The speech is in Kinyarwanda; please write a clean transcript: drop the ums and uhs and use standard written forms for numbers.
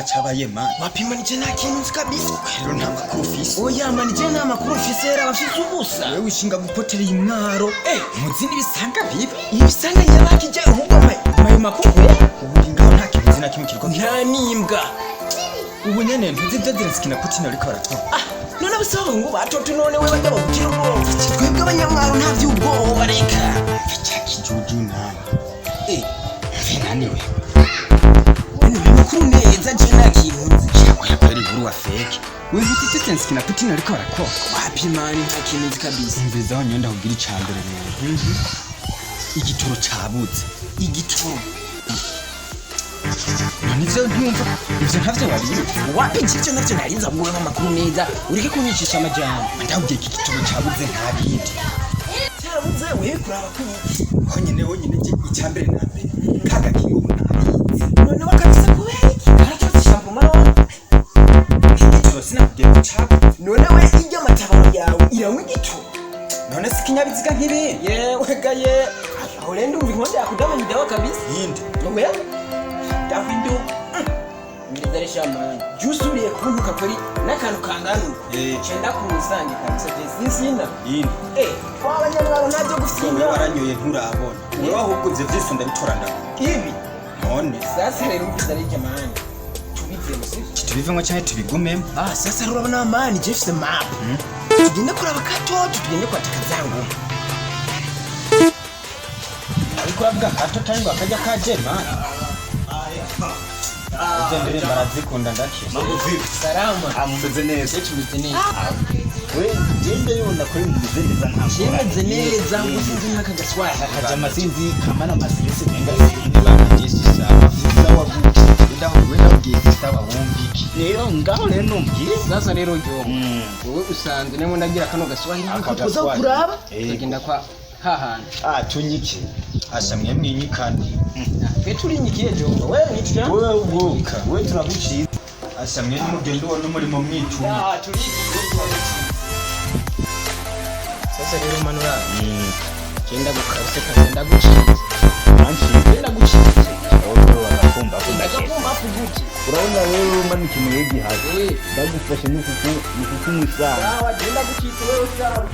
cabaye man. Wapima nije nta kintu nzi kabisa. Rero nta makuru ufise. Oya man nije nta makuru ufise era bafise ubusa. Wewe wishinga gupotera imwaro. Muzindi bisanga bibi. Ibisanga nyabakije ahubwo mayo makuru ubu ngaho nta kintu zina kimwe kiriko. Nta nimbwa. Ubu nyene ntuzi Zelensky na Putin ariko barakora. None abasaba ngo batoto none we bajya bagukira ubwoba. Twebwe abanyamwaro nta by'ubwoba reka. Icakijuju nawe. Naniwe. Makuru neza je nta kintu nzi. Cyangwa yakweri buru wa fake. Wewe ntuzi Zelensky na Putin ariko barakora. Wapima nta kintu nzi kabisa. Umviriza aho nyenda kugira icambere rero. Igitoro cabuze. Igitoro. Nivyo ntumva. Ivyo ntavyo wariye. Wapinje ivyo navyo narinza ngo amakuru neza. Ureke kunyicisha amajambo. Ndabwiye iki gitoro cabuze nta bindi. Cyabuze wewe kuraba kwiki. Honyine icambere na mbere. Kaga kingo nabizi. None wakabisa kubera iki? Karatozisha mu maro. Igitoro sinakubwiye ko cabuze. None we ijya amatabaro yawe iranywa igitoro. None sikinyabiziga nk'ibi. Yewe gaye. Aho rendo umva inkonde yakudabanya dawa kabisa. Yindi. Wewe Davido. Ndizare shamani. Jusuriye kuntuka kuri nakantu kanganu. Cenda kumusange kabisa sinsinda. Yindi. Wabanyamwaro ntabyo gusinda. Waranyoye nturabona. Wewe ahubwo ivyo vyose ndabitorana. Ibi. None Sasa rero umvise ari jamani. Tubize musi. tubivemo cyane tubigumemo. Sasa urabona amani Jefferson map. Tugende kuraba katoto tugende kwataka zangu. Ariko avuga hato tango akajya kajema. Zendere marazikunda ndaki. Salama. Amumeze neza. Tumeze neza. We gende yona kuri mumeze neza ntabwo. Tumeze neza ngusinzi naka gaswaya. Haja masinzi kamana masirese nenga sindi bana Yesu sawa. Sawa buki. Wenda ugiye sawa wumviki. Rero ngaho rero numbwiye. Sasa rero jo. Wowe usanze nemo ndagira kano gaswahili niko tuza kuraba. Tugenda kwa hahana. Tunyike. Asha mwemwinyikandi. Turi nyikiye jo. Wewe nitya? Wewe turaguciye. Asha mwemugendo wone muri mu mwituma. Turi. Sasa rero manura. Kenda gukase kagenda guciye. Kenda guciye. Wanakumba hapo guci. Uraona wewe umaniki mwegi hapo. Ndagufashe nukuku mwisana. Sawa, kenda guciye wewe sawa.